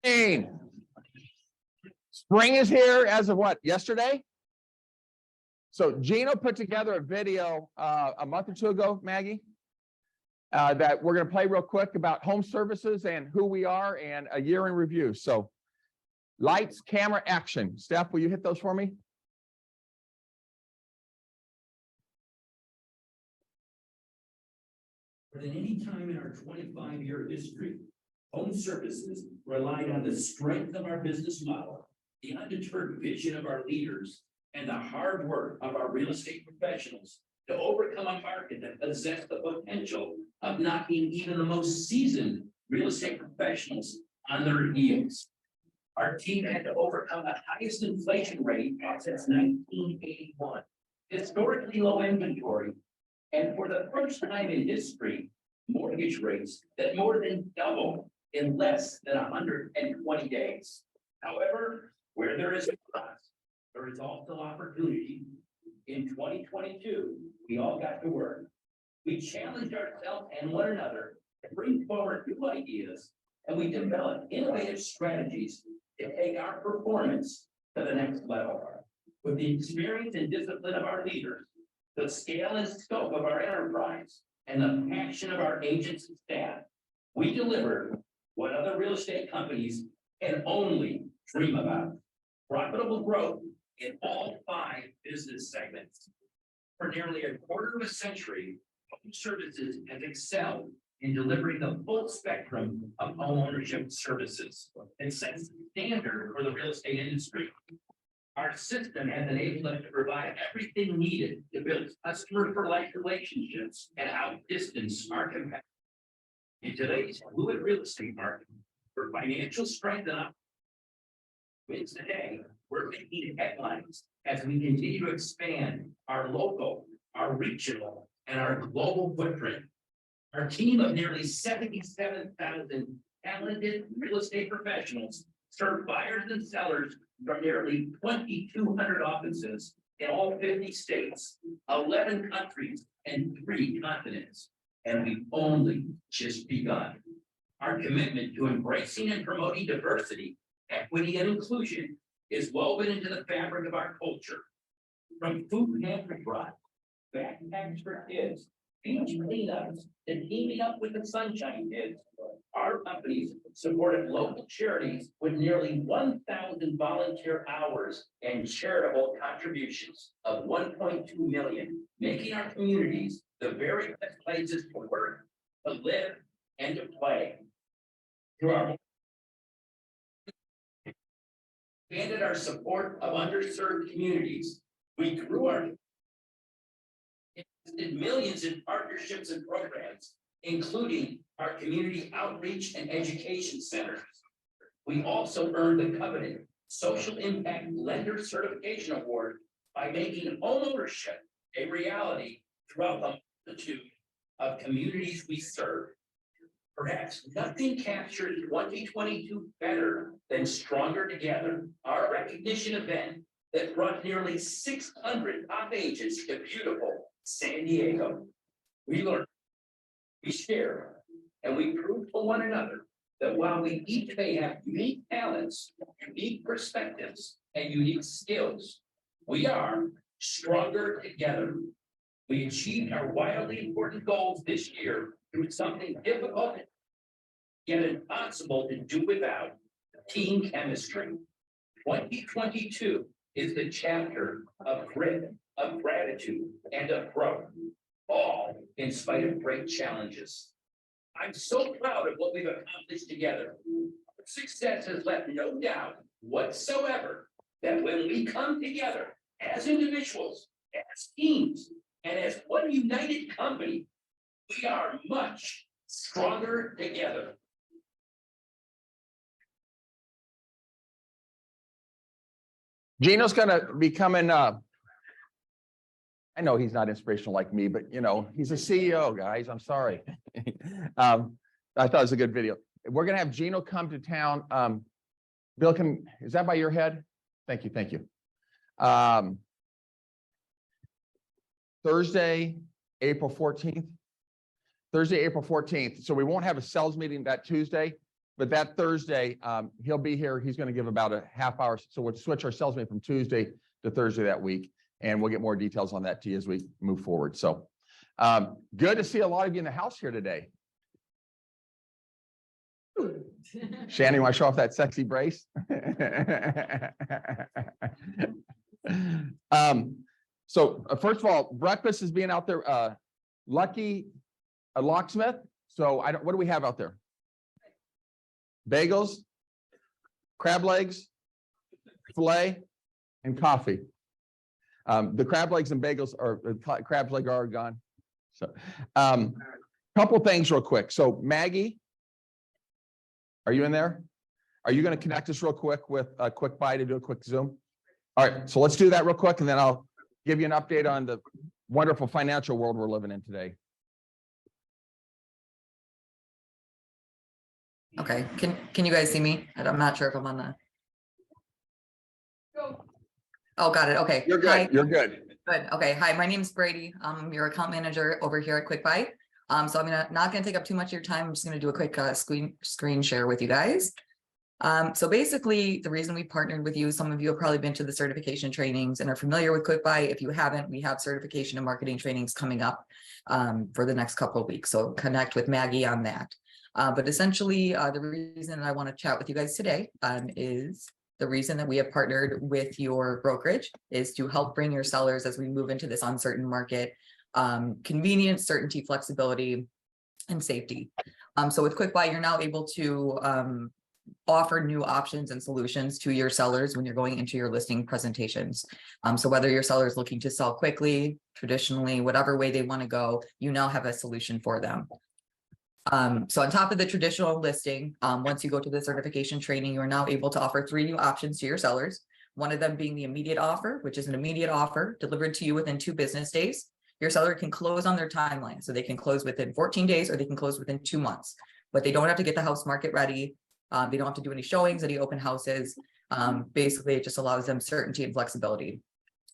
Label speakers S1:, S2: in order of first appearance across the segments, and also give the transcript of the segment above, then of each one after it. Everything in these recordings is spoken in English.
S1: Spring is here as of what, yesterday? So Gino put together a video a month or two ago, Maggie, that we're going to play real quick about home services and who we are and a year in review. So lights, camera, action. Steph, will you hit those for me?
S2: More than any time in our 25-year history, home services relied on the strength of our business model, the undeterred vision of our leaders, and the hard work of our real estate professionals to overcome a market that possessed the potential of knocking even the most seasoned real estate professionals on their heels. Our team had to overcome the highest inflation rate since 1981, historically low inventory, and for the first time in history, mortgage rates that more than doubled in less than 120 days. However, where there is a loss, there is also opportunity. In 2022, we all got to work. We challenged ourselves and one another to bring forward new ideas, and we developed innovative strategies to take our performance to the next level. With the experience and discipline of our leaders, the scale and scope of our enterprise, and the passion of our agents and staff, we delivered what other real estate companies can only dream about: profitable growth in all 5 business segments. For nearly a quarter of a century, home services has excelled in delivering the full spectrum of home ownership services and sets the standard for the real estate industry. Our system has enabled us to provide everything needed to build customer-for-life relationships and outdistance our competitors. In today's fluid real estate market, for financial strength and wins today, we're making headlines as we continue to expand our local, our regional, and our global footprint. Our team of nearly 77,000 talented real estate professionals serve buyers and sellers from nearly 2,200 offices in all 50 states, 11 countries, and 3 continents. And we've only just begun. Our commitment to embracing and promoting diversity, equity, and inclusion is woven into the fabric of our culture. From food pantry drive, backpacks for kids, beach cleanups, and teaming up with the Sunshine Kids, our companies supported local charities with nearly 1,000 volunteer hours and charitable contributions of 1.2 million, making our communities the very best places to work, to live, and to play. Through our expanded our support of underserved communities, we grew our invested millions in partnerships and programs, including our community outreach and education centers. We also earned the coveted Social Impact Lender Certification Award by making homeownership a reality throughout the multitude of communities we serve. Perhaps nothing captured 2022 better than Stronger Together, our recognition event that brought nearly 600 top agents to beautiful San Diego. We learned, we share, and we prove to one another that while we each may have unique talents, unique perspectives, and unique skills, we are stronger together. We achieved our wildly important goals this year through something difficult yet impossible to do without: team chemistry. 2022 is the chapter of grit, of gratitude, and of growth, all in spite of great challenges. I'm so proud of what we've accomplished together. Our success has left no doubt whatsoever that when we come together as individuals, as teams, and as one united company, we are much stronger together.
S1: Gino's going to be coming. I know he's not inspirational like me, but he's a CEO, guys. I'm sorry. I thought it was a good video. We're going to have Gino come to town. Bill, is that by your head? Thank you. Thank you. Thursday, April 14th. So we won't have a sales meeting that Tuesday. but that Thursday, he'll be here. He's going to give about a half hour. So we'll switch our sales meeting from Tuesday to Thursday that week. And we'll get more details on that to you as we move forward. So good to see a lot of you in the house here today. Shannon, you want to show off that sexy brace? So first of all, breakfast is being out there. Lucky Locksmith. So what do we have out there? Bagels, crab legs, filet, and coffee. The crab legs and bagels crab leg are gone. So couple things real quick. So Maggie, are you in there? Are you going to connect us real quick with a quick bite to do a quick Zoom? All right, so let's do that real quick, and then I'll give you an update on the wonderful financial world we're living in today.
S3: Okay, can you guys see me? I'm not sure if I'm on the. Oh, got it. Okay.
S1: You're good.
S3: Hi.
S1: You're good.
S3: Good. Okay. Hi, my name is Brady. I'm your account manager over here at QuickBuy. So I'm not gonna take up too much of your time. I'm just gonna do a quick screen share with you guys. So basically, the reason we partnered with you, some of you have probably been to the certification trainings and are familiar with QuickBuy. If you haven't, we have certification and marketing trainings coming up for the next couple of weeks. So connect with Maggie on that. But essentially, the reason I want to chat with you guys today is the reason that we have partnered with your brokerage is to help bring your sellers as we move into this uncertain market, convenience, certainty, flexibility, and safety. So with QuickBuy, you're now able to offer new options and solutions to your sellers when you're going into your listing presentations. So whether your seller is looking to sell quickly, traditionally, whatever way they want to go, you now have a solution for them. So on top of the traditional listing, once you go to the certification training, you are now able to offer 3 new options to your sellers. One of them being the immediate offer, which is an immediate offer delivered to you within 2 business days. Your seller can close on their timeline. So they can close within 14 days or they can close within 2 months, but they don't have to get the house market ready. They don't have to do any showings, any open houses. Basically, it just allows them certainty and flexibility.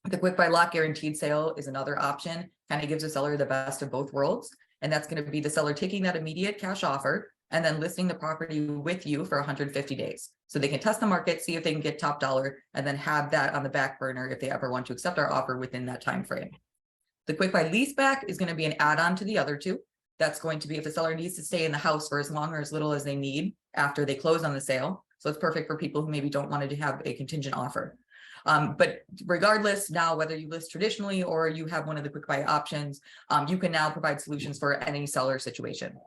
S3: The QuickBuy Lock guaranteed sale is another option, kind of gives a seller the best of both worlds. And that's going to be the seller taking that immediate cash offer and then listing the property with you for 150 days. So they can test the market, see if they can get top dollar, and then have that on the back burner if they ever want to accept our offer within that time frame. The QuickBuy Leaseback is going to be an add-on to the other 2. That's going to be if the seller needs to stay in the house for as long or as little as they need after they close on the sale. So it's perfect for people who maybe don't want to have a contingent offer. But regardless, now whether you list traditionally or you have one of the QuickBuy options, you can now provide solutions for any seller situation.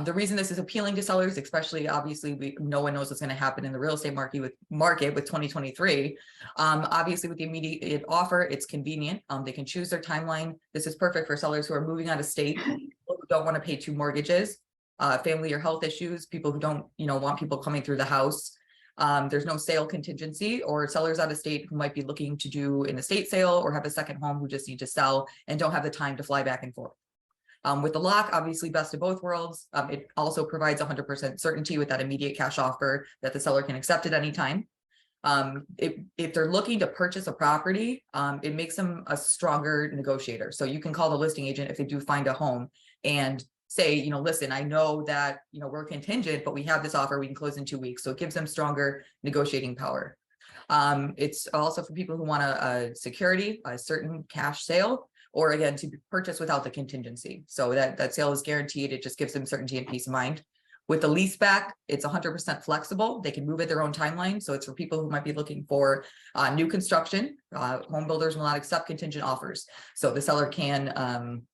S3: The reason this is appealing to sellers, especially obviously no one knows what's going to happen in the real estate market with 2023. Obviously with the immediate offer, it's convenient. They can choose their timeline. This is perfect for sellers who are moving out of state, who don't want to pay 2 mortgages, family or health issues, people who don't want people coming through the house. There's no sale contingency, or sellers out of state who might be looking to do an estate sale or have a second home who just need to sell and don't have the time to fly back and forth. With the lock, obviously best of both worlds. It also provides 100% certainty with that immediate cash offer that the seller can accept at any time. If they're looking to purchase a property, it makes them a stronger negotiator. So you can call the listing agent if they do find a home and say, listen, I know that, we're contingent, but we have this offer, we can close in 2 weeks. So it gives them stronger negotiating power. It's also for people who want a security, a certain cash sale, or again, to purchase without the contingency. So that sale is guaranteed. It just gives them certainty and peace of mind. With the lease back, it's 100% flexible. They can move at their own timeline. So it's for people who might be looking for new construction. Home builders will not accept contingent offers. So the seller can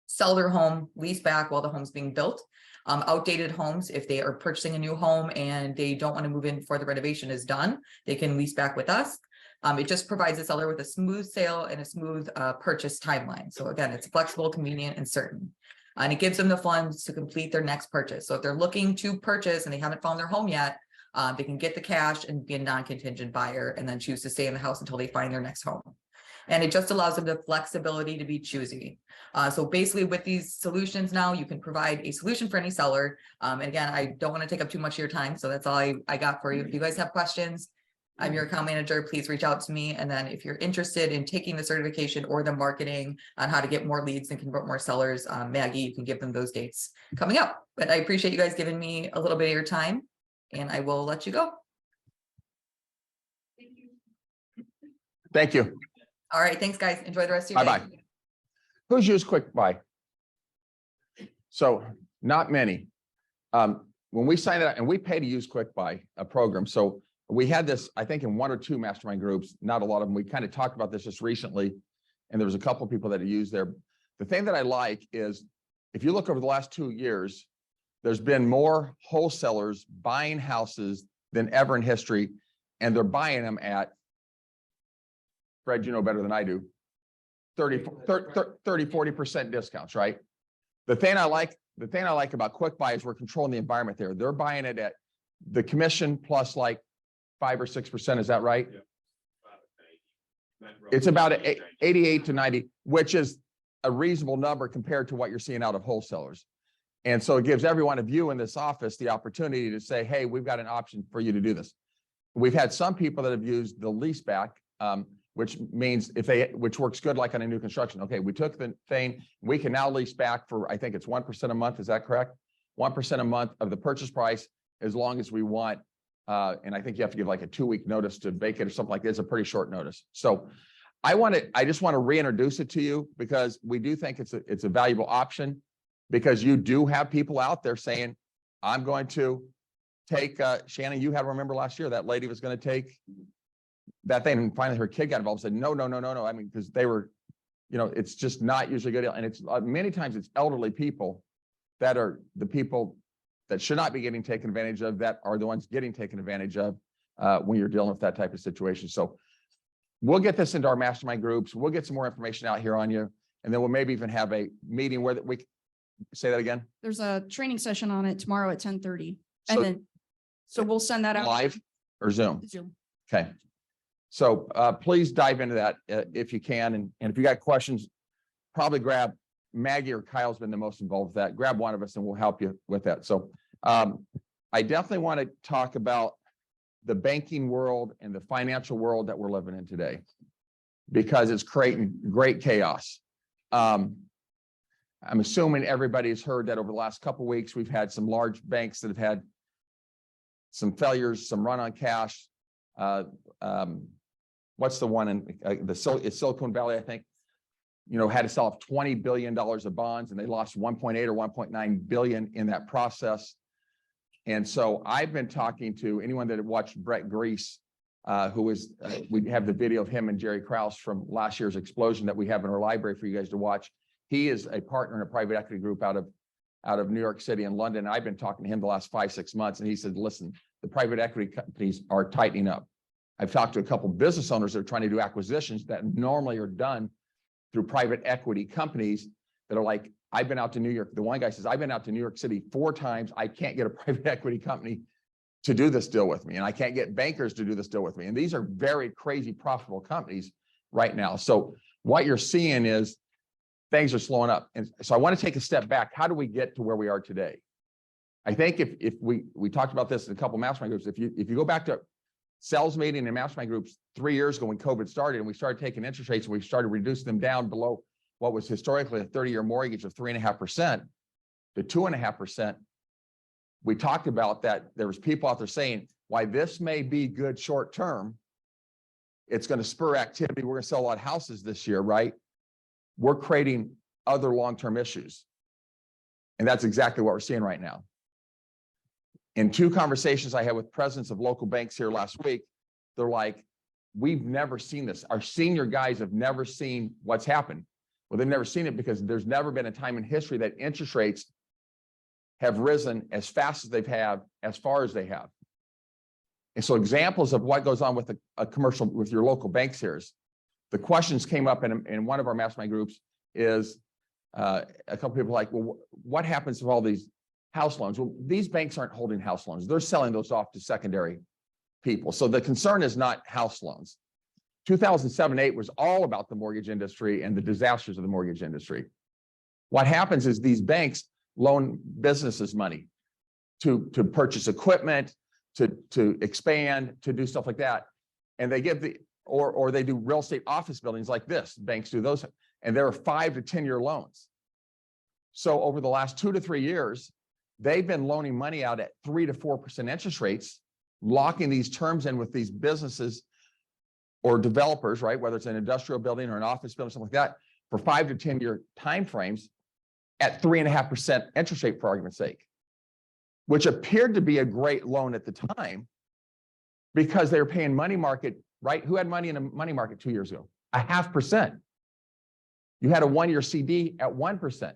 S3: sell their home, lease back while the home's being built. Outdated homes, if they are purchasing a new home and they don't want to move in before the renovation is done, they can lease back with us. It just provides the seller with a smooth sale and a smooth purchase timeline. So again, it's flexible, convenient, and certain. And it gives them the funds to complete their next purchase. So if they're looking to purchase and they haven't found their home yet, they can get the cash and be a non-contingent buyer and then choose to stay in the house until they find their next home. And it just allows them the flexibility to be choosy. So basically with these solutions now, you can provide a solution for any seller. And again, I don't want to take up too much of your time. So that's all I got for you. If you guys have questions, I'm your account manager. Please reach out to me. And then if you're interested in taking the certification or the marketing on how to get more leads and convert more sellers, Maggie, you can give them those dates coming up. But I appreciate you guys giving me a little bit of your time, and I will let you go.
S1: Thank you.
S3: All right, thanks, guys. Enjoy the rest of your day.
S1: Bye-bye. Who's used Quick Buy? So not many. When we signed it up, and we pay to use Quick Buy, a program. So we had this, I think, in 1 or 2 mastermind groups, not a lot of them. We kind of talked about this just recently, and there was a couple of people that use there. The thing that I like is, if you look over the last 2 years, there's been more wholesalers buying houses than ever in history, and they're buying them at, Fred, you know better than I do, 40% discounts, right? The thing I like about Quick Buy is we're controlling the environment there. They're buying it at the commission plus like 5 or 6%. Is that right? It's about 88 to 90, which is a reasonable number compared to what you're seeing out of wholesalers. And so it gives everyone of you in this office the opportunity to say, hey, we've got an option for you to do this. We've had some people that have used the lease back, which means which works good like on a new construction. Okay, we took the thing, we can now lease back for, I think it's 1% a month. Is that correct? 1% a month of the purchase price, as long as we want. And I think you have to give like a 2-week notice to vacate or something like this. It's a pretty short notice. So I just want to reintroduce it to you, because we do think it's a valuable option, because you do have people out there saying, I'm going to take, Shannon, you had, remember last year, that lady was going to take that thing, and finally her kid got involved and said, no. I mean, because they were, it's just not usually good. And it's many times it's elderly people that are the people that should not be getting taken advantage of, that are the ones getting taken advantage of when you're dealing with that type of situation. So we'll get this into our mastermind groups. We'll get some more information out here on you. And then we'll maybe even have a meeting where we say that again.
S4: There's a training session on it tomorrow at 10:30. And
S1: So-
S4: then, so we'll send that out.
S1: Live or Zoom?
S4: Zoom.
S1: Okay. So please dive into that if you can. And if you got questions, probably grab Maggie or Kyle's been the most involved with that. Grab one of us and we'll help you with that. So I definitely want to talk about the banking world and the financial world that we're living in today, because it's creating great chaos. I'm assuming everybody's heard that over the last couple of weeks, we've had some large banks that have had some failures, some run on cash. What's the one in it's Silicon Valley, I think, had to sell off $20 billion of bonds, and they lost 1.8 or 1.9 billion in that process. And so I've been talking to anyone that watched Brett Grease, who is, we have the video of him and Jerry Krause from last year's explosion that we have in our library for you guys to watch. He is a partner in a private equity group out of New York City and London. I've been talking to him the last 5-6 months, and he said, listen, the private equity companies are tightening up. I've talked to a couple of business owners that are trying to do acquisitions that normally are done through private equity companies that are like, I've been out to New York. The one guy says, I've been out to New York City 4 times. I can't get a private equity company to do this deal with me. And I can't get bankers to do this deal with me. And these are very crazy profitable companies right now. So what you're seeing is things are slowing up. And so I want to take a step back. How do we get to where we are today? I think if we talked about this in a couple of mastermind groups, if you go back to sales meeting and mastermind groups 3 years ago when COVID started, and we started taking interest rates and we started reducing them down below what was historically a 30-year mortgage of 3.5% to 2.5%. We talked about that. There was people out there saying, why this may be good short term, it's going to spur activity. We're going to sell a lot of houses this year, right? We're creating other long-term issues. And that's exactly what we're seeing right now. In 2 conversations I had with presidents of local banks here last week, they're like, we've never seen this. Our senior guys have never seen what's happened. Well, they've never seen it because there's never been a time in history that interest rates have risen as fast as they've had, as far as they have. And so examples of what goes on with a commercial, with your local banks here is, the questions came up in one of our mastermind groups is a couple people like, well, what happens with all these house loans? Well, these banks aren't holding house loans. They're selling those off to secondary people. So the concern is not house loans. 2007-8 was all about the mortgage industry and the disasters of the mortgage industry. What happens is these banks loan businesses money to purchase equipment, to expand, to do stuff like that. And they give or they do real estate office buildings like this, banks do those, and there are 5 to 10 year loans. So over the last 2 to 3 years, they've been loaning money out at 3 to 4% interest rates, locking these terms in with these businesses or developers, right? Whether it's an industrial building or an office building, something like that, for 5 to 10 year timeframes at 3.5% interest rate, for argument's sake, which appeared to be a great loan at the time because they were paying money market, right? Who had money in a money market 2 years ago? 0.5%. You had a 1 year CD at 1%.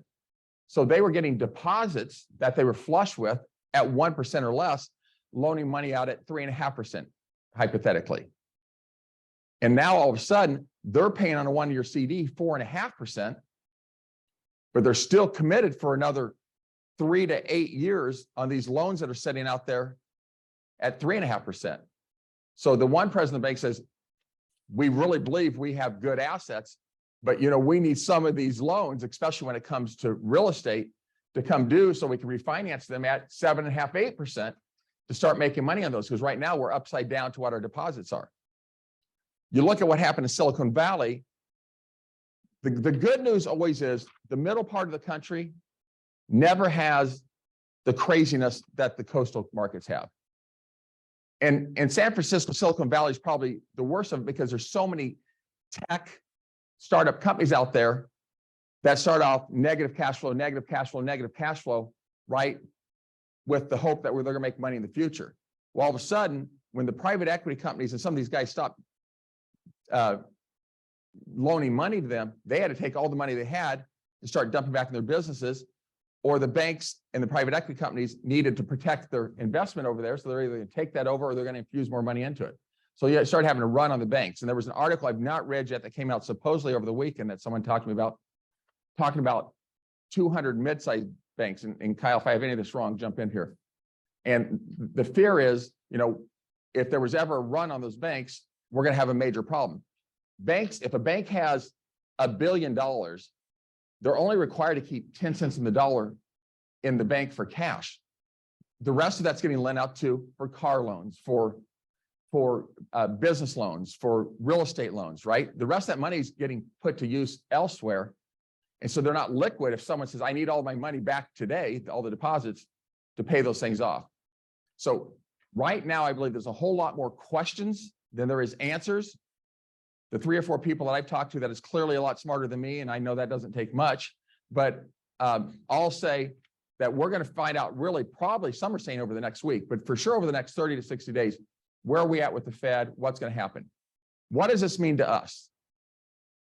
S1: So they were getting deposits that they were flush with at 1% or less, loaning money out at 3.5%, hypothetically. And now all of a sudden, they're paying on a 1 year CD 4.5%, but they're still committed for another 3 to 8 years on these loans that are sitting out there at 3.5%. So the one president of the bank says, we really believe we have good assets, but we need some of these loans, especially when it comes to real estate, to come due so we can refinance them at 7.5%, 8% to start making money on those. Because right now we're upside down to what our deposits are. You look at what happened in Silicon Valley. The good news always is the middle part of the country never has the craziness that the coastal markets have. And in San Francisco, Silicon Valley is probably the worst of it because there's so many tech startup companies out there that start off negative cash flow, negative cash flow, negative cash flow, right? With the hope that they're going to make money in the future. Well, all of a sudden, when the private equity companies and some of these guys stop loaning money to them, they had to take all the money they had and start dumping back in their businesses, or the banks and the private equity companies needed to protect their investment over there. So they're either going to take that over or they're going to infuse more money into it. So you start having a run on the banks. And there was an article I've not read yet that came out supposedly over the weekend that someone talked to me about, talking about 200 mid-sized banks. And Kyle, if I have any of this wrong, jump in here. And the fear is, if there was ever a run on those banks, we're going to have a major problem. Banks, if a bank has $1 billion, they're only required to keep 10 cents in the dollar in the bank for cash. The rest of that's getting lent out to for car loans, for business loans, for real estate loans, right? The rest of that money is getting put to use elsewhere. And so they're not liquid. If someone says, I need all my money back today, all the deposits, to pay those things off. So right now, I believe there's a whole lot more questions than there is answers. The 3 or 4 people that I've talked to that is clearly a lot smarter than me, and I know that doesn't take much, but I'll say that we're going to find out really probably, some are saying over the next week, but for sure over the next 30 to 60 days, where are we at with the Fed? What's going to happen? What does this mean to us?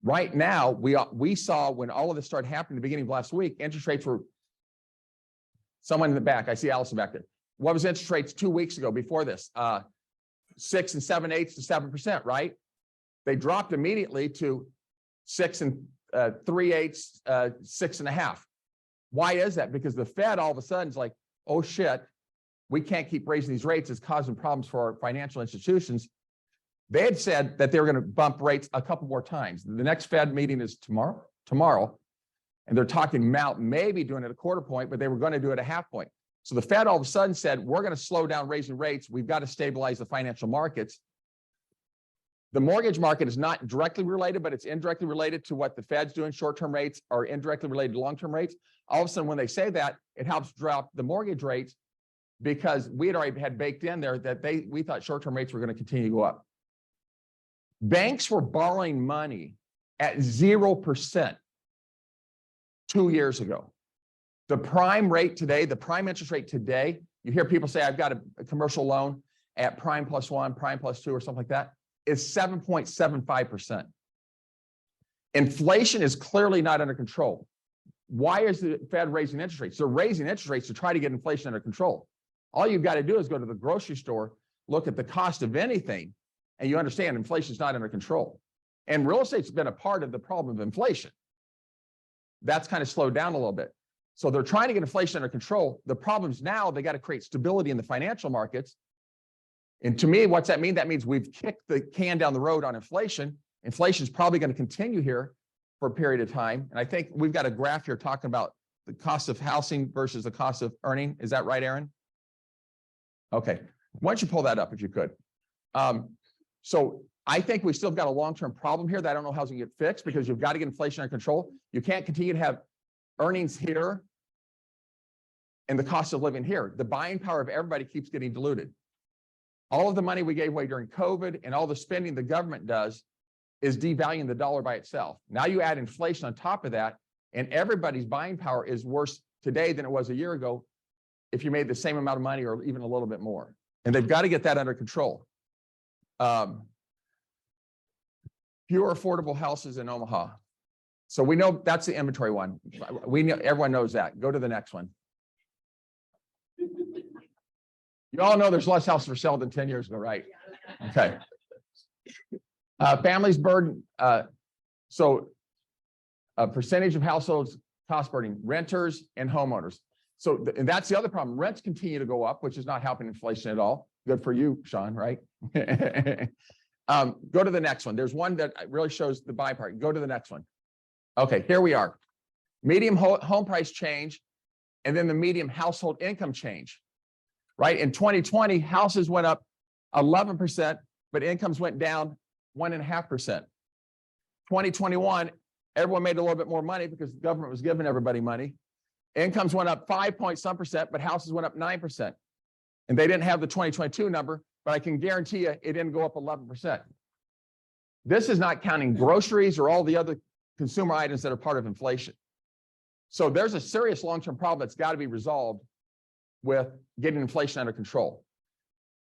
S1: Right now, we saw when all of this started happening at the beginning of last week, interest rates were, someone in the back, I see Allison back there. What was interest rates 2 weeks ago before this? 6 7/8 to 7%, right? They dropped immediately to 6 3/8, 6.5. Why is that? Because the Fed all of a sudden is like, oh shit, we can't keep raising these rates. It's causing problems for our financial institutions. They had said that they were going to bump rates a couple more times. The next Fed meeting is tomorrow, and they're talking about maybe doing it a 1/4 point, but they were going to do it a 1/2 point. So the Fed all of a sudden said, we're going to slow down raising rates. We've got to stabilize the financial markets. The mortgage market is not directly related, but it's indirectly related to what the Fed's doing. Short-term rates are indirectly related to long-term rates. All of a sudden, when they say that, it helps drop the mortgage rates because we had already had baked in there that we thought short-term rates were going to continue to go up. Banks were borrowing money at 0% 2 years ago. The prime rate today, the prime interest rate today, you hear people say, I've got a commercial loan at prime +1, prime +2, or something like that, is 7.75%. Inflation is clearly not under control. Why is the Fed raising interest rates? They're raising interest rates to try to get inflation under control. All you've got to do is go to the grocery store, look at the cost of anything, and you understand inflation is not under control. And real estate's been a part of the problem of inflation. That's kind of slowed down a little bit. So they're trying to get inflation under control. The problem's now they got to create stability in the financial markets. And to me, what's that mean? That means we've kicked the can down the road on inflation. Inflation is probably going to continue here for a period of time. And I think we've got a graph here talking about the cost of housing versus the cost of earning. Is that right, Aaron? Okay. Why don't you pull that up if you could? So I think we still got a long-term problem here that I don't know how's gonna get fixed because you've got to get inflation under control. You can't continue to have earnings here and the cost of living here. The buying power of everybody keeps getting diluted. All of the money we gave away during COVID and all the spending the government does is devaluing the dollar by itself. Now you add inflation on top of that, and everybody's buying power is worse today than it was a year ago if you made the same amount of money or even a little bit more. And they've got to get that under control. Fewer affordable houses in Omaha. So we know that's the inventory one. We know, everyone knows that. Go to the next one. You all know there's less houses for sale than 10 years ago, right? Okay. Families burden. So a percentage of households cost burden, renters and homeowners. So and that's the other problem. Rents continue to go up, which is not helping inflation at all. Good for you, Sean, right? Go to the next one. There's one that really shows the buy part. Go to the next one. Okay, here we are. Medium home price change, and then the medium household income change, right? In 2020, houses went up 11%, but incomes went down 1.5%. 2021, everyone made a little bit more money because the government was giving everybody money. Incomes went up 5-point-some%, but houses went up 9%. And they didn't have the 2022 number, but I can guarantee you it didn't go up 11%. This is not counting groceries or all the other consumer items that are part of inflation. So there's a serious long-term problem that's got to be resolved with getting inflation under control.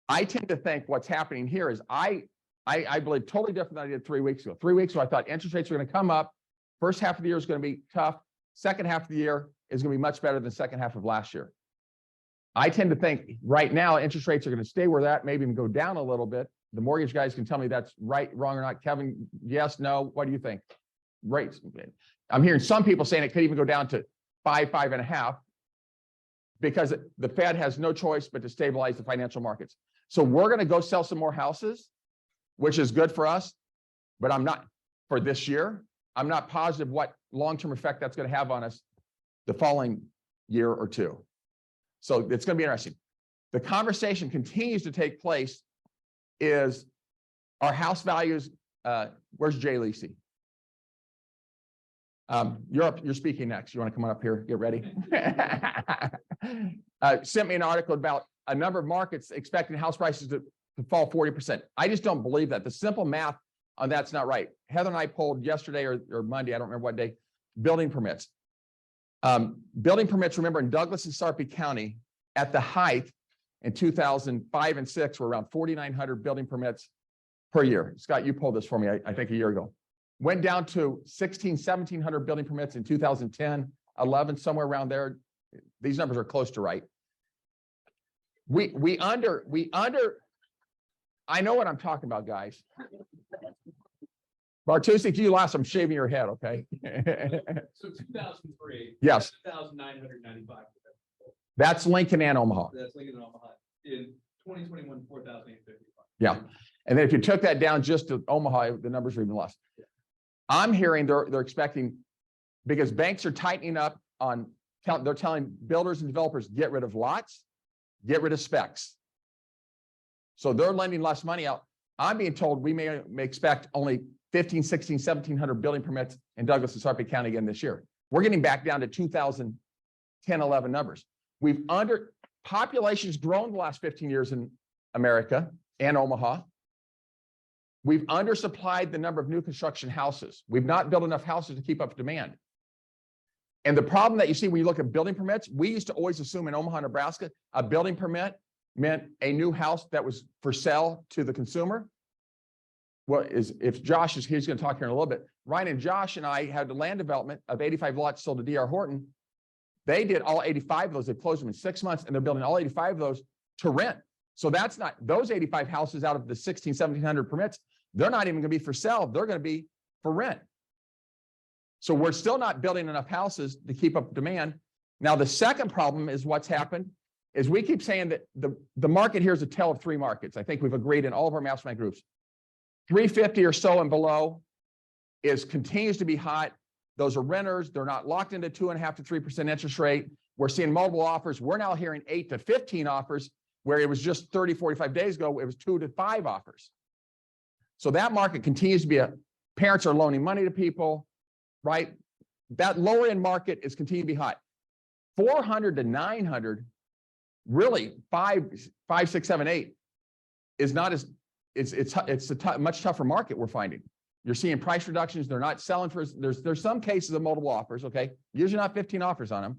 S1: I tend to think what's happening here is I believe totally different than I did 3 weeks ago. 3 weeks ago, I thought interest rates are going to come up. First half of the year is going to be tough. Second half of the year is going to be much better than the second half of last year. I tend to think right now interest rates are going to stay where that, maybe even go down a little bit. The mortgage guys can tell me that's right, wrong, or not. Kevin, yes, no. What do you think? Rates. I'm hearing some people saying it could even go down to 5.5 because the Fed has no choice but to stabilize the financial markets. So we're going to go sell some more houses, which is good for us, but I'm not for this year. I'm not positive what long-term effect that's going to have on us the following year or two. So it's going to be interesting. The conversation continues to take place is our house values. Where's Jay Lisi? You're speaking next. You want to come on up here? Get ready. Sent me an article about a number of markets expecting house prices to fall 40%. I just don't believe that. The simple math on that's not right. Heather and I polled yesterday or Monday, I don't remember what day, building permits. Building permits, remember, in Douglas and Sarpy County at the height in 2005 and 6 were around 4,900 building permits per year. Scott, you pulled this for me, I think a year ago. Went down to 1,700 building permits in 2010, 11, somewhere around there. These numbers are close to right. We under, I know what I'm talking about, guys. Bartusi, if you lost, I'm shaving your head, okay?
S5: So 2003.
S1: Yes.
S5: 2,995.
S1: That's Lincoln and Omaha.
S5: That's Lincoln and Omaha. In 2021, 4,855.
S1: Yeah. And then if you took that down just to Omaha, the numbers are even less. I'm hearing they're expecting, because banks are tightening up on, they're telling builders and developers, get rid of lots, get rid of specs. So they're lending less money out. I'm being told we may expect only 15, 16, 1,700 building permits in Douglas and Sarpy County again this year. We're getting back down to 2010, 11 numbers. Population's grown the last 15 years in America and Omaha. We've undersupplied the number of new construction houses. We've not built enough houses to keep up with demand. And the problem that you see when you look at building permits, we used to always assume in Omaha, Nebraska, a building permit meant a new house that was for sale to the consumer. Well, if Josh is here, he's going to talk here in a little bit. Ryan and Josh and I had the land development of 85 lots sold to D.R. Horton. They did all 85 of those. They closed them in 6 months, and they're building all 85 of those to rent. So that's not those 85 houses out of the 1,700 permits. They're not even going to be for sale. They're going to be for rent. So we're still not building enough houses to keep up demand. Now, the second problem is what's happened is we keep saying that the market here is a tale of three markets. I think we've agreed in all of our mastermind groups. 350 or so and below continues to be hot. Those are renters. They're not locked into 2.5 to 3% interest rate. We're seeing multiple offers. We're now hearing 8 to 15 offers, where it was just 30, 45 days ago, it was 2 to 5 offers. So that market continues to be parents are loaning money to people, right? That lower end market is continuing to be hot. 400 to 900, really 5, 6, 7, 8 is not as, it's a much tougher market we're finding. You're seeing price reductions. They're not selling for, there's some cases of multiple offers, okay? Usually not 15 offers on them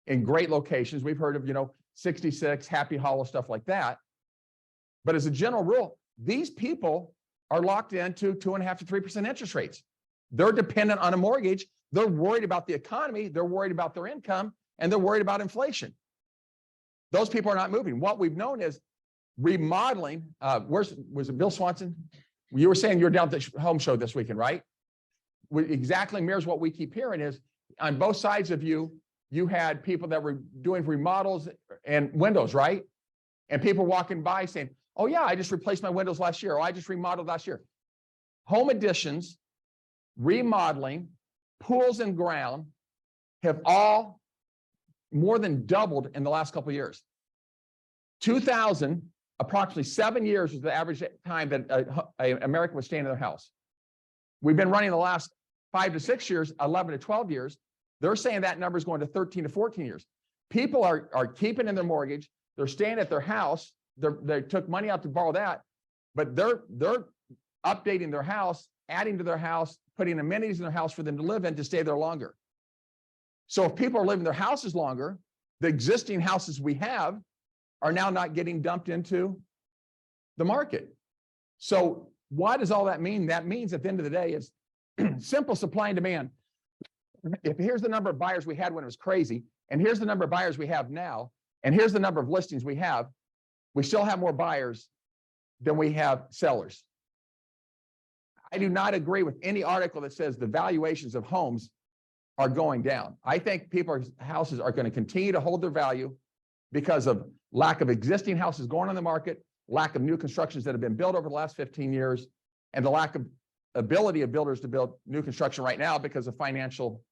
S1: in great locations. We've heard of, 66, Happy Hollow, stuff like that. But as a general rule, these people are locked into 2.5 to 3% interest rates. They're dependent on a mortgage. They're worried about the economy. They're worried about their income, and they're worried about inflation. Those people are not moving. What we've known is remodeling. Was it Bill Swanson? You were saying you're down at the home show this weekend, right? Exactly mirrors what we keep hearing is on both sides of you, you had people that were doing remodels and windows, right? And people walking by saying, oh yeah, I just replaced my windows last year. Or I just remodeled last year. Home additions, remodeling, pools and ground have all more than doubled in the last couple of years. 2000, approximately 7 years was the average time that an American was staying in their house. We've been running the last 5 to 6 years, 11 to 12 years. They're saying that number is going to 13 to 14 years. People are keeping in their mortgage. They're staying at their house. They took money out to borrow that, but they're updating their house, adding to their house, putting amenities in their house for them to live in to stay there longer. So if people are living in their houses longer, the existing houses we have are now not getting dumped into the market. So what does all that mean? That means at the end of the day is simple supply and demand. If here's the number of buyers we had when it was crazy, and here's the number of buyers we have now, and here's the number of listings we have, we still have more buyers than we have sellers. I do not agree with any article that says the valuations of homes are going down. I think people's houses are going to continue to hold their value because of lack of existing houses going on the market, lack of new constructions that have been built over the last 15 years, and the lack of ability of builders to build new construction right now because of financial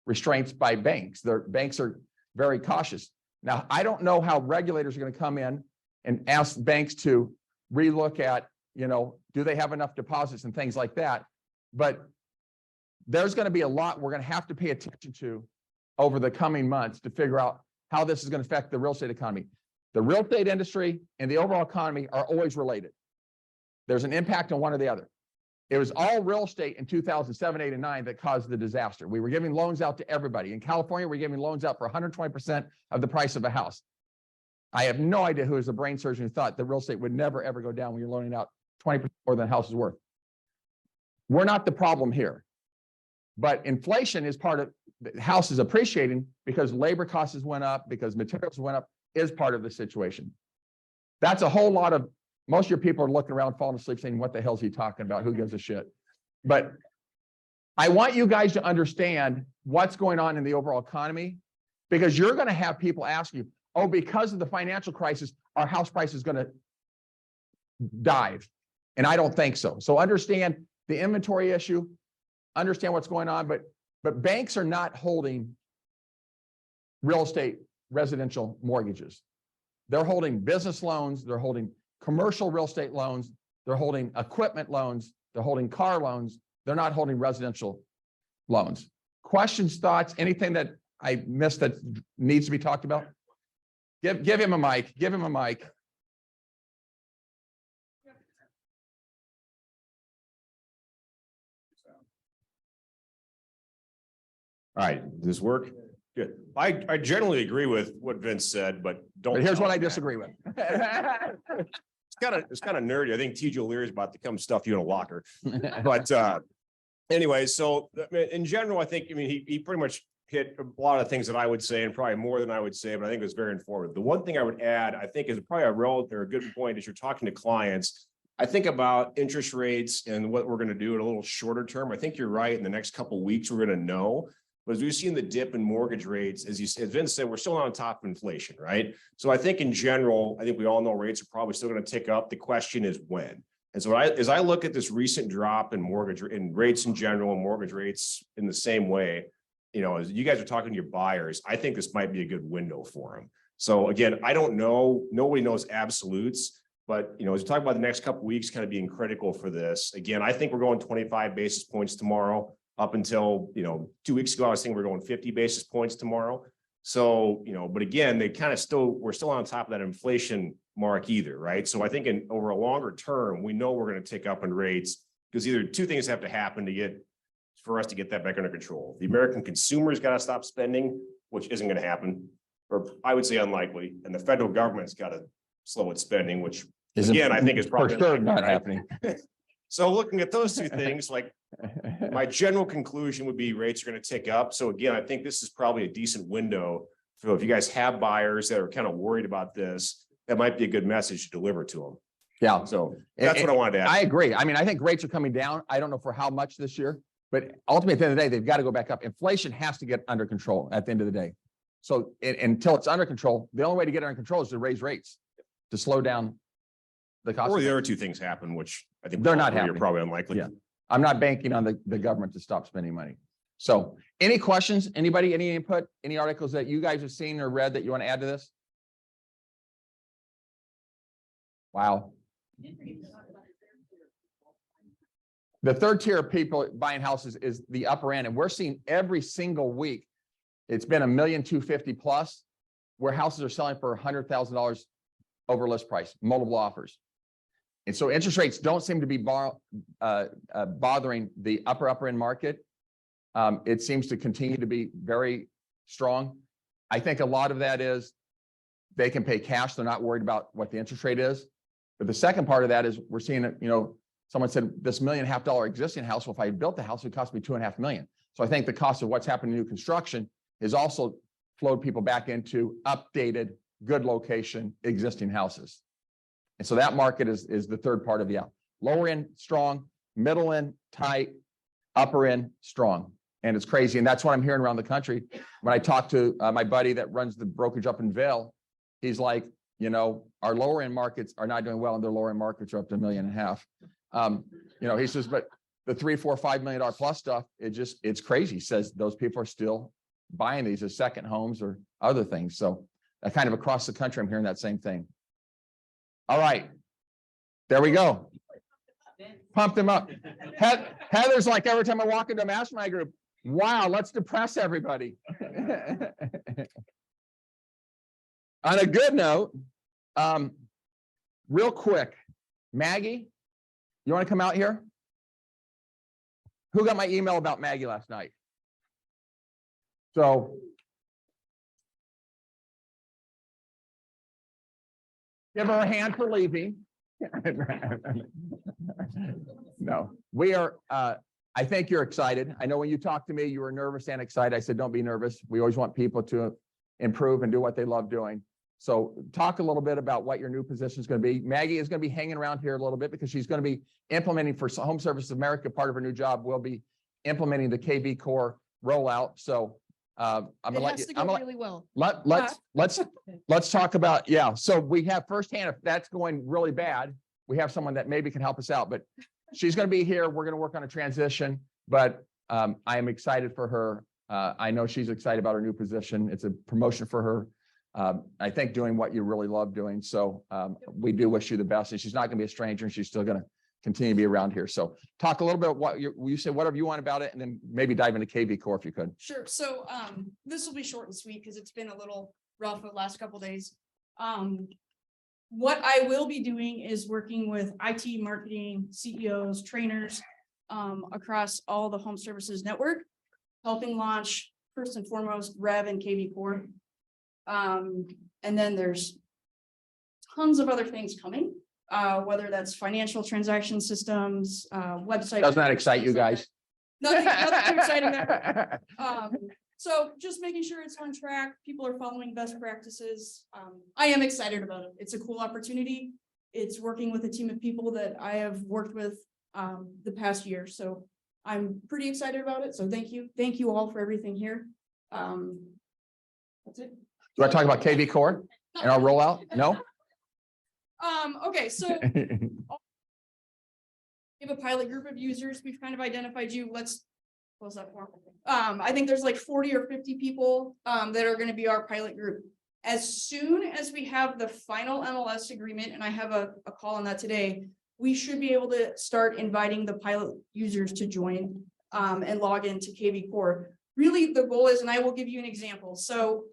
S1: restraints by banks. Their banks are very cautious. Now, I don't know how regulators are going to come in and ask banks to relook at, do they have enough deposits and things like that. But there's going to be a lot we're going to have to pay attention to over the coming months to figure out how this is going to affect the real estate economy. The real estate industry and the overall economy are always related. There's an impact on one or the other. It was all real estate in 2007, 8, and 9 that caused the disaster. We were giving loans out to everybody. In California, we're giving loans out for 120% of the price of a house. I have no idea who was a brain surgeon who thought that real estate would never, ever go down when you're loaning out 20% more than the house is worth. We're not the problem here. But inflation is part of the house is appreciating because labor costs went up, because materials went up, is part of the situation. That's a whole lot of, most of your people are looking around, falling asleep saying, what the hell is he talking about? Who gives a shit? But I want you guys to understand what's going on in the overall economy, because you're going to have people ask you, oh, because of the financial crisis, our house price is going to dive. And I don't think so. So understand the inventory issue, understand what's going on, but banks are not holding real estate residential mortgages. They're holding business loans, they're holding commercial real estate loans, they're holding equipment loans, they're holding car loans, they're not holding residential loans. Questions, thoughts, anything that I missed that needs to be talked about? Give him a mic, give him a mic.
S6: All right, does this work? Good. I generally agree with what Vince said, but don't.
S1: But here's what I
S6: tell him that.
S1: disagree with.
S6: It's kind of nerdy. I think TJ O'Leary is about to come stuff you in a locker. But anyway, so in general, I think, he pretty much hit a lot of things that I would say, and probably more than I would say, but I think it was very informative. The one thing I would add, I think is probably a good point, is you're talking to clients. I think about interest rates and what we're going to do in a little shorter term. I think you're right. In the next couple of weeks, we're going to know. But as we've seen the dip in mortgage rates, as Vince said, we're still on top of inflation, right? So I think in general, I think we all know rates are probably still going to tick up. The question is when. And so as I look at this recent drop in rates in general and mortgage rates in the same way, as you guys are talking to your buyers, I think this might be a good window for them. So again, I don't know. Nobody knows absolutes. But, you know, as we talk about the next couple of weeks kind of being critical for this, again, I think we're going 25 basis points tomorrow. Up until, you know, 2 weeks ago, I was thinking we're going 50 basis points tomorrow. So, you know, but again, we're still on top of that inflation mark either, right? So I think over a longer term, we know we're going to tick up in rates because either two things have to happen for us to get that back under control. The American consumer's got to stop spending, which isn't going to happen, or I would say unlikely, and the federal government's got to slow its spending, which again, I think is probably
S1: For sure
S6: unlikely,
S1: not
S6: right?
S1: happening.
S6: So looking at those two things, like my general conclusion would be rates are going to tick up. So again, I think this is probably a decent window. So if you guys have buyers that are kind of worried about this, that might be a good message to deliver to them.
S1: Yeah,
S6: So that's what I wanted to add.
S1: I agree. I mean, I think rates are coming down. I don't know for how much this year, but ultimately at the end of the day, they've got to go back up. Inflation has to get under control at the end of the day. So until it's under control, the only way to get it under control is to raise rates, to slow down the cost.
S6: Or
S1: of
S6: the
S1: it.
S6: other two things happen, which I think
S1: They're not
S6: are
S1: happening.
S6: probably unlikely.
S1: Yeah. I'm not banking on the government to stop spending money. So any questions, anybody, any input, any articles that you guys have seen or read that you want to add to this? Wow. The third tier of people buying houses is the upper end, and we're seeing every single week. It's been $1,250,000 plus, where houses are selling for $100,000 over list price, multiple offers. And so interest rates don't seem to be bothering the upper end market. It seems to continue to be very strong. I think a lot of that is they can pay cash. They're not worried about what the interest rate is. But the second part of that is we're seeing it, you know, someone said this $1.5 million existing house, well, if I built the house, it would cost me $2.5 million. So I think the cost of what's happening in new construction is also flowed people back into updated, good location, existing houses. And so that market is the third part of the out. Lower end, strong, middle end, tight, upper end, strong. And it's crazy. And that's what I'm hearing around the country. When I talk to my buddy that runs the brokerage up in Vail, he's like, you know, our lower end markets are not doing well, and their lower end markets are up to $1.5 million. You know, he says, but the $3, $4, $5 million plus stuff, it's crazy. He says those people are still buying these as second homes or other things. So kind of across the country, I'm hearing that same thing. All right, there we go. Pump them up. Heather's like every time I walk into a mastermind group, wow, let's depress everybody. On a good note, real quick, Maggie, you want to come out here? Who got my email about Maggie last night? So give her a hand for leaving. No, we are, I think you're excited. I know when you talked to me, you were nervous and excited. I said, don't be nervous. We always want people to improve and do what they love doing. So talk a little bit about what your new position is going to be. Maggie is going to be hanging around here a little bit because she's going to be implementing for Home Services America. Part of her new job will be implementing the KV Core rollout. So I'm
S4: It
S1: gonna let
S4: has
S1: you,
S4: to go
S1: I'm gonna,
S4: really well.
S1: let's talk about, yeah. So we have firsthand, if that's going really bad, we have someone that maybe can help us out, but she's going to be here. We're going to work on a transition, but I am excited for her. I know she's excited about her new position. It's a promotion for her. I think doing what you really love doing. So we do wish you the best, and she's not going to be a stranger, and she's still going to continue to be around here. So talk a little bit what you say, whatever you want about it, and then maybe dive into KV Core if you could.
S4: Sure. So this will be short and sweet because it's been a little rough the last couple of days. What I will be doing is working with IT, marketing, CEOs, trainers across all the home services network, helping launch first and foremost Rev and KV Core. And then there's tons of other things coming, whether that's financial transaction systems, website.
S1: Doesn't that excite you guys?
S4: Nothing too exciting there. So just making sure it's on track, people are following best practices. I am excited about it. It's a cool opportunity. It's working with a team of people that I have worked with the past year. So I'm pretty excited about it. So thank you. Thank you all for everything here. That's it.
S1: Do I talk about KV Core and our rollout? No?
S4: Okay, so we have a pilot group of users. We've kind of identified you. Let's close that form. I think there's like 40 or 50 people that are going to be our pilot group. As soon as we have the final MLS agreement, and I have a call on that today, we should be able to start inviting the pilot users to join and log into KV Core. Really, the goal is, and I will give you an example. So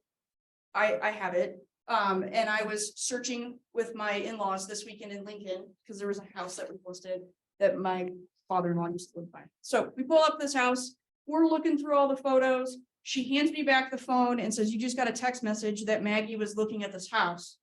S4: I have it. And I was searching with my in-laws this weekend in Lincoln because there was a house that we posted that my father-in-law used to live by. So we pull up this house, we're looking through all the photos. She hands me back the phone and says, you just got a text message that Maggie was looking at this house.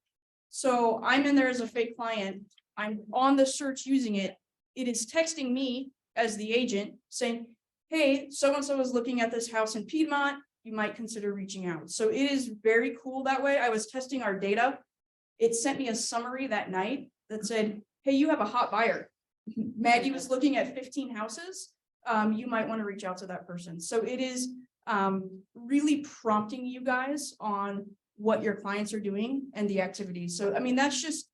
S4: So I'm in there as a fake client. I'm on the search using it. It is texting me as the agent saying, hey, so-and-so is looking at this house in Piedmont. You might consider reaching out. So it is very cool that way. I was testing our data. It sent me a summary that night that said, hey, you have a hot buyer. Maggie was looking at 15 houses. You might want to reach out to that person. So it is really prompting you guys on what your clients are doing and the activities. So, I mean, that's just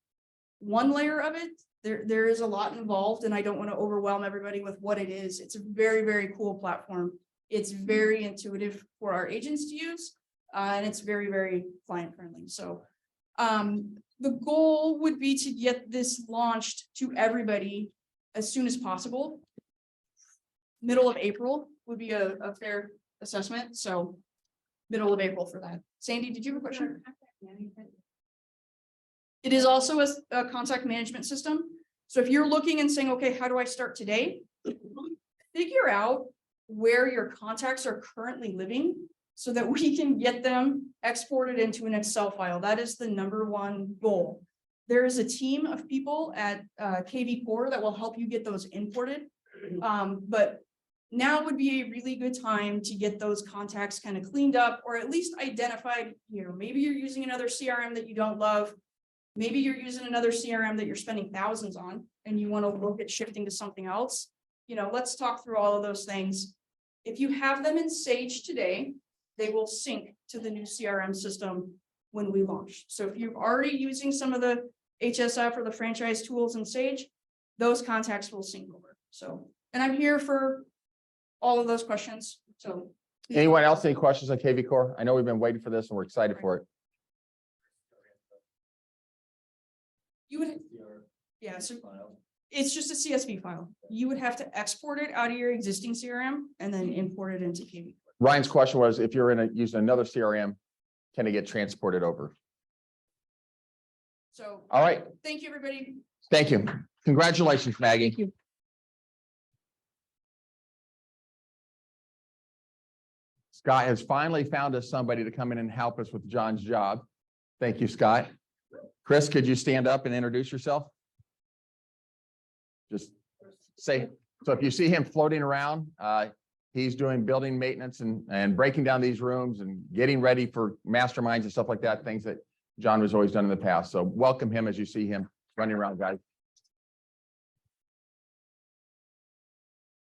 S4: one layer of it. There is a lot involved, and I don't want to overwhelm everybody with what it is. It's a very, very cool platform. It's very intuitive for our agents to use, and it's very, very client friendly. So the goal would be to get this launched to everybody as soon as possible. Middle of April would be a fair assessment. So middle of April for that. Sandy, did you have a question? It is also a contact management system. So if you're looking and saying, okay, how do I start today? Figure out where your contacts are currently living so that we can get them exported into an Excel file. That is the #1 goal. There is a team of people at KV Core that will help you get those imported. But now would be a really good time to get those contacts kind of cleaned up, or at least identified. You know, maybe you're using another CRM that you don't love. Maybe you're using another CRM that you're spending thousands on and you want to look at shifting to something else. You know, let's talk through all of those things. If you have them in Sage today, they will sync to the new CRM system when we launch. So if you're already using some of the HSF or the franchise tools in Sage, those contacts will sync over. So, and I'm here for all of those questions. So.
S1: Anyone else, any questions on KV Core? I know we've been waiting for this and we're excited for it.
S4: You would, yeah, so it's just a CSV file. You would have to export it out of your existing CRM and then import it into KV.
S1: Ryan's question was, if you're using another CRM, can it get transported over?
S4: So,
S1: All right.
S4: thank you, everybody.
S1: Thank you. Congratulations, Maggie.
S4: Thank you.
S1: Scott has finally found us somebody to come in and help us with John's job. Thank you, Scott. Chris, could you stand up and introduce yourself? Just say, so if you see him floating around, he's doing building maintenance and breaking down these rooms and getting ready for masterminds and stuff like that, things that John was always done in the past. So welcome him as you see him running around, guys.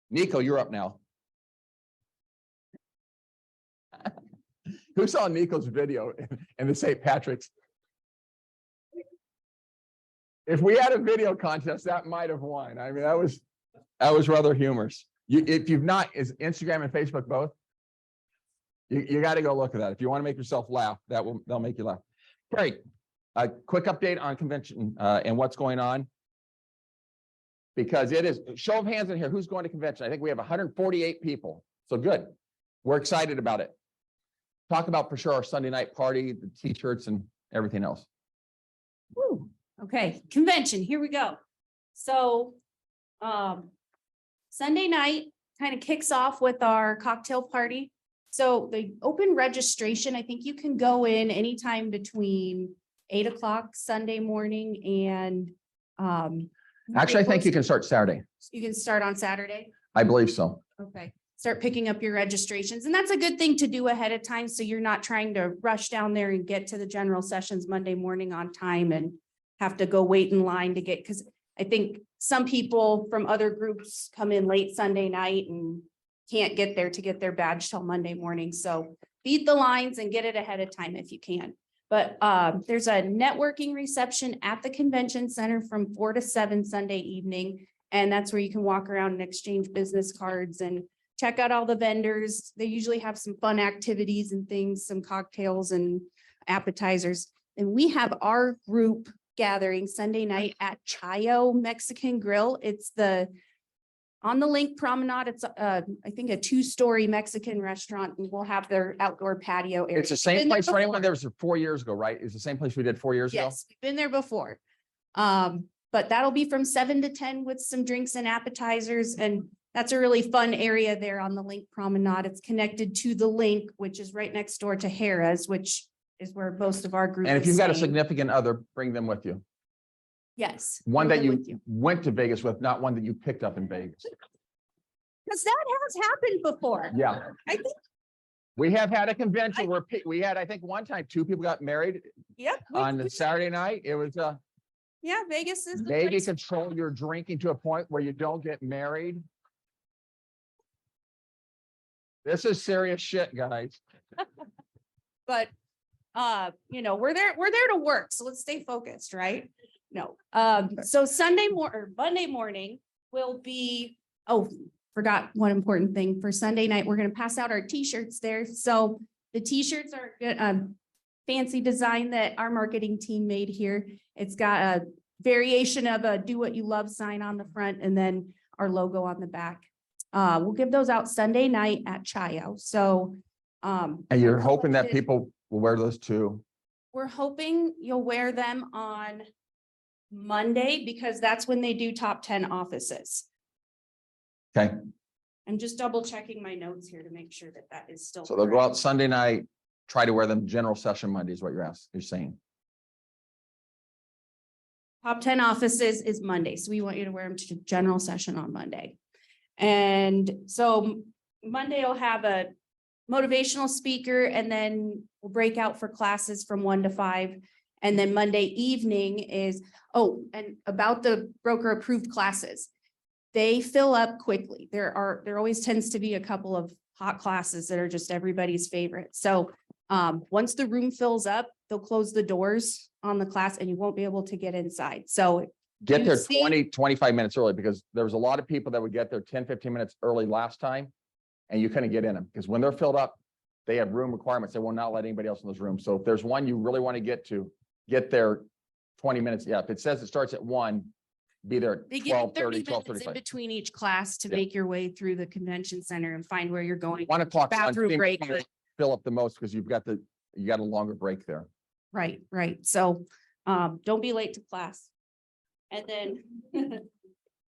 S1: Nico, you're up now. Who saw Nico's video in the St. Patrick's? If we had a video contest, that might have won. I mean, that was rather humorous. If you've not, is Instagram and Facebook both? You got to go look at that. If you want to make yourself laugh, they'll make you laugh. Great. A quick update on convention and what's going on. Because it is, show of hands in here, who's going to convention? I think we have 148 people. So good. We're excited about it. Talk about for sure our Sunday night party, the t-shirts and everything else.
S7: Woo. Okay, convention, here we go. So, Sunday night kind of kicks off with our cocktail party. So the open registration, I think you can go in anytime between 8 o'clock Sunday morning and,
S1: Actually, I think you can start Saturday.
S7: you can start on Saturday.
S1: I believe so.
S7: Okay, start picking up your registrations, and that's a good thing to do ahead of time, so you're not trying to rush down there and get to the general sessions Monday morning on time and have to go wait in line to get, because I think some people from other groups come in late Sunday night and can't get there to get their badge till Monday morning. So beat the lines and get it ahead of time if you can. But there's a networking reception at the convention center from 4 to 7 Sunday evening. And that's where you can walk around and exchange business cards and check out all the vendors. They usually have some fun activities and things, some cocktails and appetizers. And we have our group gathering Sunday night at Chayo Mexican Grill. It's on the Link Promenade. It's I think a 2-story Mexican restaurant, and we'll have their outdoor patio area.
S1: It's the same
S7: Been there
S1: place for anyone.
S7: before.
S1: There was 4 years ago, right? It's the same place we did 4 years ago.
S7: Yes, we've been there before. But that'll be from 7 to 10 with some drinks and appetizers. And that's a really fun area there on the Link Promenade. It's connected to the Link, which is right next door to Harrah's, which is where most of our group.
S1: And if
S7: is
S1: you've got a
S7: staying.
S1: significant other, bring them with you.
S7: Yes.
S1: One
S7: bring
S1: that
S7: them with
S1: you went to Vegas with, not one that you picked up in Vegas.
S7: Because that has happened before.
S1: Yeah.
S7: I think,
S1: We have had a convention where we had, I think one time, 2 people got married
S7: yep.
S1: on the Saturday night. It was
S7: Yeah, Vegas is. the
S1: maybe
S7: place.
S1: control your drinking to a point where you don't get married. This is serious shit, guys.
S7: But, we're there to work, so let's stay focused, right? No, so Monday morning will be, forgot one important thing for Sunday night. We're gonna pass out our t-shirts there. So the t-shirts are a fancy design that our marketing team made here. It's got a variation of a do what you love sign on the front and then our logo on the back. We'll give those out Sunday night at Chayo. So,
S1: And you're hoping that
S7: Collected-
S1: people will wear those too.
S7: we're hoping you'll wear them on Monday because that's when they do top 10 offices.
S1: Okay,
S7: I'm just double checking my notes here to make sure that that is still.
S1: so they'll go
S7: correct.
S1: out Sunday night, try to wear them general session Monday is what you're saying.
S7: Top 10 offices is Monday, so we want you to wear them to general session on Monday. And so Monday will have a motivational speaker and then we'll break out for classes from 1 to 5. And then Monday evening is, and about the broker approved classes. They fill up quickly. There always tends to be a couple of hot classes that are just everybody's favorite. So once the room fills up, they'll close the doors on the class and you won't be able to get inside. So
S1: Get
S7: You
S1: there
S7: see-
S1: 20-25 minutes early because there was a lot of people that would get there 10-15 minutes early last time. And you couldn't get in them because when they're filled up, they have room requirements. They will not let anybody else in those rooms. So if there's one you really want to get there 20 minutes. Yeah, if it says it starts at 1, be there
S7: they
S1: at
S7: give you
S1: 12:30,
S7: 30 minutes in
S1: 12:35.
S7: between each class to
S1: Yeah.
S7: make your way through the convention center and find where you're going.
S1: 1 o'clock.
S7: Bathroom break, but-
S1: Fill up the most because you got a longer break there.
S7: Right. So don't be late to class. And then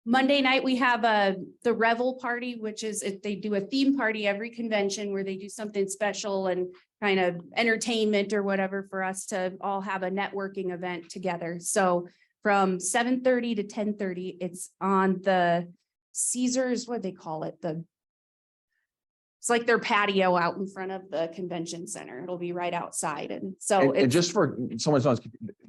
S7: Monday night, we have the Revel Party, which is if they do a theme party every convention where they do something special and kind of entertainment or whatever for us to all have a networking event together. So from 7:30 to 10:30, it's on the Caesars, what do they call it? It's like their patio out in front of the convention center. It'll be right outside. And so
S1: And
S7: it's
S1: just for someone's knows,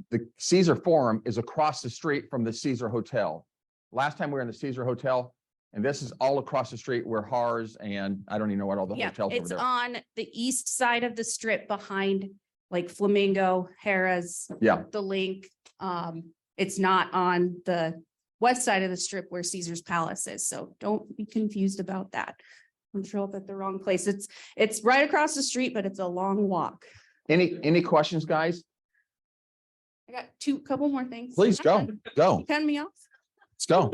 S1: the Caesar Forum is across the street from the Caesar Hotel. Last time we were in the Caesar Hotel, and this is all across the street where Harrah's and I don't even know what all the
S7: yeah,
S1: hotels over
S7: it's
S1: there.
S7: on the east side of the strip behind like Flamingo, Harrah's,
S1: Yeah,
S7: the Link. It's not on the west side of the strip where Caesar's Palace is. So don't be confused about that. I'm show up at the wrong place. It's right across the street, but it's a long walk.
S1: any questions, guys?
S7: I got couple more things.
S1: Please go, go,
S7: Cut me off.
S1: let's go.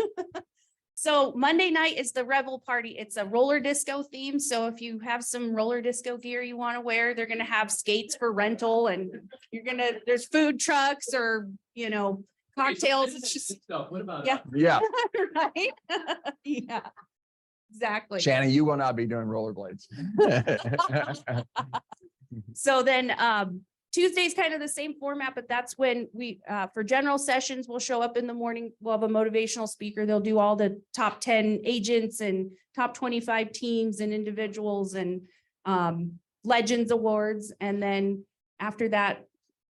S7: So Monday night is the Revel Party. It's a roller disco theme. So if you have some roller disco gear you want to wear, they're gonna have skates for rental and there's food trucks or, cocktails. It's just,
S5: Stuff, what about?
S7: Yeah.
S1: Yeah,
S7: right? Yeah, exactly.
S1: Shannon, you will not be doing rollerblades.
S7: So then Tuesday's kind of the same format, but that's when we, for general sessions, we'll show up in the morning. We'll have a motivational speaker. They'll do all the top 10 agents and top 25 teams and individuals and legends awards. And then after that,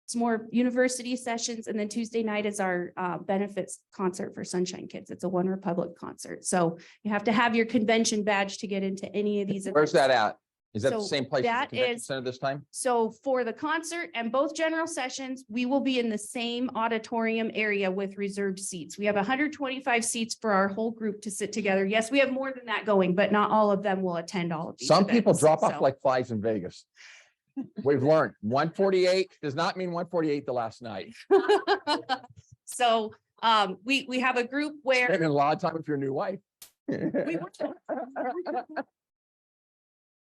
S7: it's more university sessions. And then Tuesday night is our benefits concert for Sunshine Kids. It's a One Republic concert. So you have to have your convention badge to get into any of these.
S1: Where's that
S7: events.
S1: at? Is that the
S7: So
S1: same place as the
S7: that
S1: convention
S7: is-
S1: center this time?
S7: So for the concert and both general sessions, we will be in the same auditorium area with reserved seats. We have 125 seats for our whole group to sit together. Yes, we have more than that going, but not all of them will attend all of these.
S1: Some people
S7: events,
S1: drop off
S7: so.
S1: like flies in Vegas. We've learned 148 does not mean 148 the last night.
S7: So, we have a group where.
S1: Spending a lot of time with your new wife.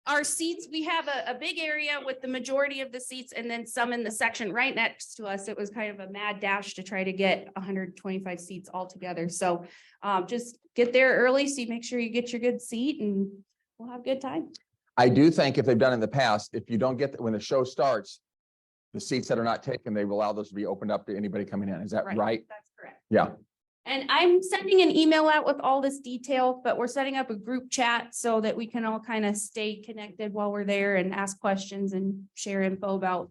S7: Our seats, we have a big area with the majority of the seats and then some in the section right next to us. It was kind of a mad dash to try to get 125 seats all together. So just get there early, so you make sure you get your good seat and we'll have a good time.
S1: I do think if they've done in the past, if you don't get, when the show starts, the seats that are not taken, they will allow those to be opened up to anybody coming in. Is that right?
S7: That's correct.
S1: Yeah.
S7: And I'm sending an email out with all this detail, but we're setting up a group chat so that we can all kind of stay connected while we're there and ask questions and share info about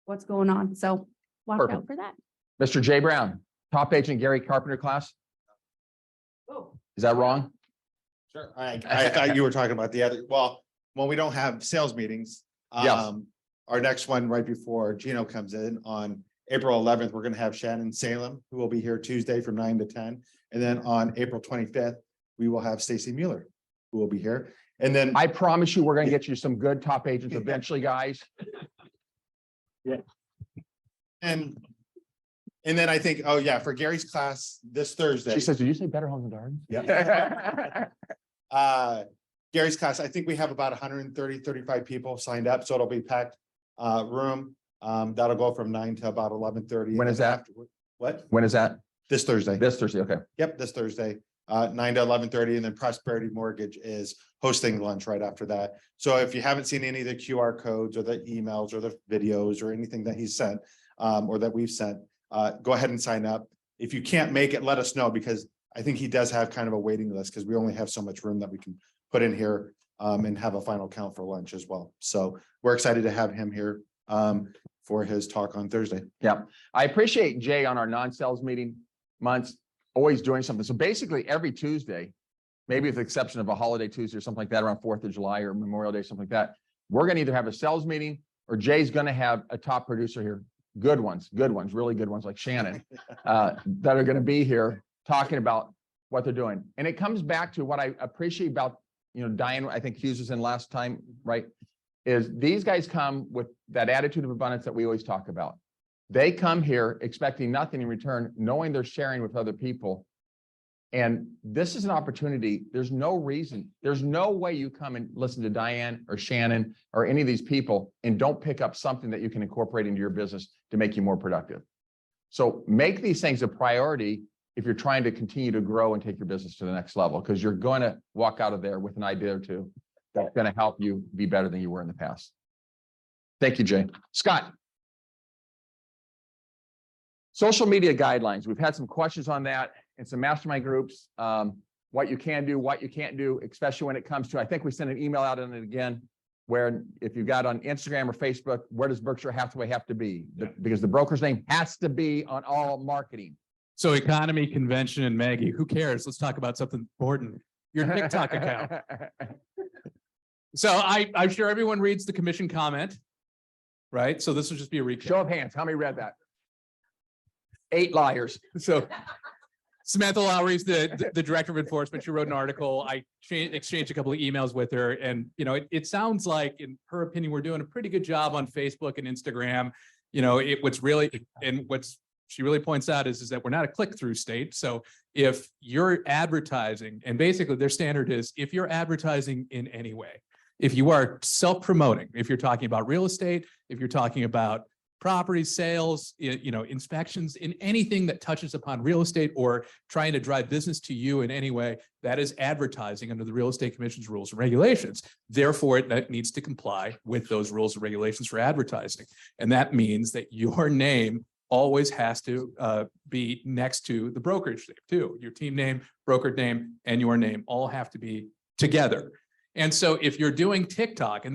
S7: what's going on. So watch
S1: Perfect.
S7: out for that.
S1: Mr. J. Brown, top agent Gary Carpenter class.
S7: Oh.
S1: Is that wrong?
S8: Sure. I thought you were talking about the other, well, when we don't have sales meetings.
S1: Yes.
S8: Our next one right before Gino comes in on April 11th, we're gonna have Shannon Salem, who will be here Tuesday from 9 to 10. And then on April 25th, we will have Stacy Mueller, who will be here. And then
S1: I promise you, we're gonna get you some good top agents eventually, guys.
S8: and then I think, oh yeah, for Gary's class this Thursday.
S1: She says, did you say Better Homes and Gardens?
S8: Yeah. Gary's class, I think we have about 35 people signed up, so it'll be packed room. That'll go from 9 to about 11:30.
S1: When is that?
S8: What?
S1: When is that?
S8: This Thursday.
S1: This Thursday, okay.
S8: Yep, this Thursday, 9 to 11:30, and then Prosperity Mortgage is hosting lunch right after that. So if you haven't seen any of the QR codes or the emails or the videos or anything that he sent, or that we've sent, go ahead and sign up. If you can't make it, let us know, because I think he does have kind of a waiting list, because we only have so much room that we can put in here and have a final count for lunch as well. So we're excited to have him here for his talk on Thursday.
S1: Yeah, I appreciate Jay on our non-sales meeting months, always doing something. So basically every Tuesday, maybe with the exception of a holiday Tuesday or something like that around 4th of July or Memorial Day, something like that, we're gonna either have a sales meeting or Jay's gonna have a top producer here. Good ones, really good ones like Shannon, that are gonna be here talking about what they're doing. And it comes back to what I appreciate about, Diane, I think Hughes was in last time, right? Is these guys come with that attitude of abundance that we always talk about. They come here expecting nothing in return, knowing they're sharing with other people. And this is an opportunity. There's no reason, there's no way you come and listen to Diane or Shannon or any of these people and don't pick up something that you can incorporate into your business to make you more productive. So make these things a priority if you're trying to continue to grow and take your business to the next level, because you're going to walk out of there with an idea or two that's going to help you be better than you were in the past. Thank you, Jay. Scott. Social media guidelines. We've had some questions on that in some mastermind groups. What you can do, what you can't do, especially when it comes to, I think we sent an email out on it again, where if you've got on Instagram or Facebook, where does Berkshire Hathaway have to be? Because the broker's name has to be on all marketing.
S5: So economy, convention, and Maggie, who cares? Let's talk about something important. Your TikTok account. So I'm sure everyone reads the commission comment, right? So this will just be a recap.
S1: Show of hands. How many read that? 8 liars.
S5: So Samantha Lowry's the director of enforcement. She wrote an article. I exchanged a couple of emails with her, and it sounds like, in her opinion, we're doing a pretty good job on Facebook and Instagram. What's she really points out is that we're not a click-through state. So if you're advertising, and basically their standard is if you're advertising in any way, if you are self-promoting, if you're talking about real estate, if you're talking about property sales, inspections, in anything that touches upon real estate or trying to drive business to you in any way, that is advertising under the Real Estate Commission's rules and regulations. Therefore, that needs to comply with those rules and regulations for advertising. And that means that your name always has to be next to the brokerage name too. Your team name, broker name, and your name all have to be together. And so if you're doing TikTok, and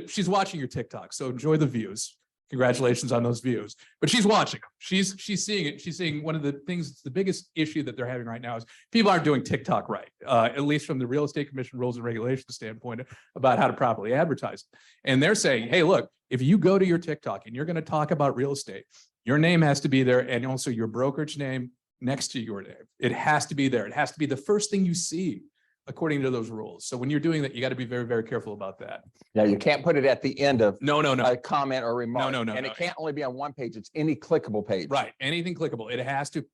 S5: she's watching your TikTok, so enjoy the views. Congratulations on those views. But she's watching them. She's seeing it. She's seeing one of the things, the biggest issue that they're having right now is people aren't doing TikTok right, at least from the Real Estate Commission rules and regulations standpoint about how to properly advertise. And they're saying, hey, look, if you go to your TikTok and you're going to talk about real estate, your name has to be there, and also your brokerage name next to your name. It has to be there. It has to be the first thing you see according to those rules. So when you're doing that, you got to be very, very careful about that.
S1: Yeah, you can't put it at the end of
S5: No, no, no.
S1: a comment or remark.
S5: no,
S1: And
S5: no.
S1: it can't only be on one page. It's any clickable page.
S5: Right, anything clickable, it has to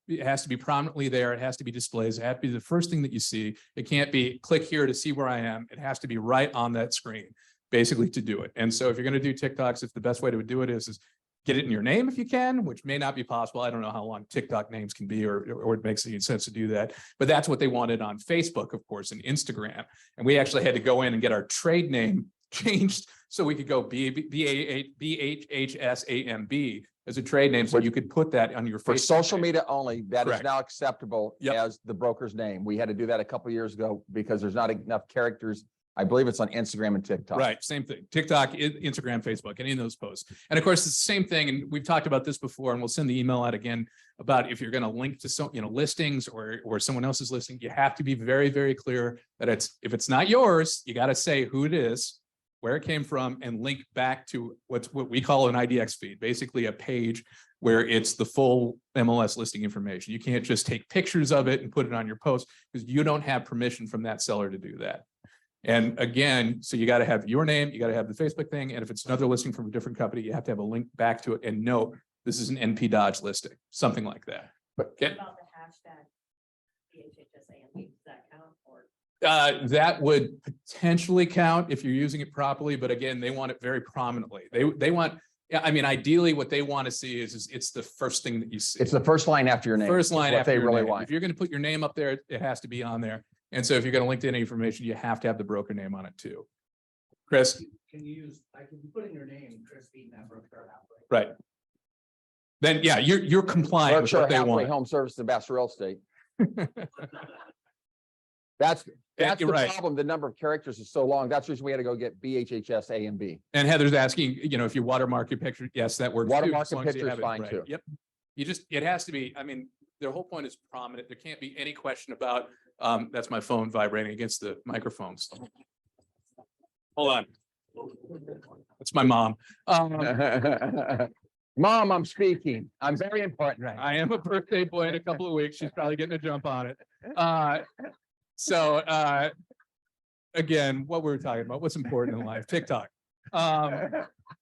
S5: be prominently there, it has to be displayed, it has to be the first thing that you see. It can't be click here to see where I am, it has to be right on that screen, basically to do it. And so if you're gonna do TikToks, if the best way to do it is get it in your name if you can, which may not be possible. I don't know how long TikTok names can be or it makes any sense to do that. But that's what they wanted on Facebook, of course, and Instagram. And we actually had to go in and get our trade name changed so we could go BHHSAMB as a trade name. So you could put that on your
S1: For
S5: Facebook
S1: social
S5: page.
S1: media only, that is
S5: Correct.
S1: now acceptable
S5: Yep.
S1: as the broker's name. We had to do that a couple years ago because there's not enough characters. I believe it's on Instagram and TikTok.
S5: Right, same thing. TikTok, Instagram, Facebook, any of those posts. And of course, it's the same thing. And we've talked about this before, and we'll send the email out again about if you're going to link to some, listings or someone else's listing, you have to be very, very clear that if it's not yours, you got to say who it is, where it came from, and link back to what we call an IDX feed, basically a page where it's the full MLS listing information. You can't just take pictures of it and put it on your post because you don't have permission from that seller to do that. And again, so you got to have your name, you got to have the Facebook thing. And if it's another listing from a different company, you have to have a link back to it and note this is an NP Dodge listing, something like that.
S1: But-
S5: Okay.
S9: About the hashtag BHHSAMB, does that count or?
S5: That would potentially count if you're using it properly, but again, they want it very prominently. They want, yeah, I mean, ideally what they want to see is it's the first thing that you see.
S1: It's the first line after your name.
S5: First line
S1: What
S5: after
S1: they
S5: your
S1: really
S5: name.
S1: want.
S5: If you're going to put your name up there, it has to be on there. And so if you're going to link to any information, you have to have the broker name on it too. Chris,
S2: Can you use, I can put in your name, Chris Beaton, that broker out.
S5: right? Then, yeah, you're compliant with
S1: Berkshire
S5: what they
S1: Hathaway
S5: want.
S1: Home Services and Bass Real Estate. That's the
S5: you're right.
S1: problem. The number of characters is so long. That's the reason we had to go get BHHS A and B.
S5: And Heather's asking, if you watermark your picture, yes, that works. too,
S1: Watermark
S5: as
S1: the
S5: long as you
S1: picture is
S5: have it
S1: fine,
S5: right.
S1: too.
S5: Yep. It has to be, I mean, their whole point is prominent. There can't be any question about, that's my phone vibrating against the microphones. Hold on. That's my mom.
S1: Mom, I'm speaking. I'm very important right now.
S5: I am a birthday boy in a couple of weeks. She's probably getting a jump on it. So again, what we were talking about, what's important in life, TikTok.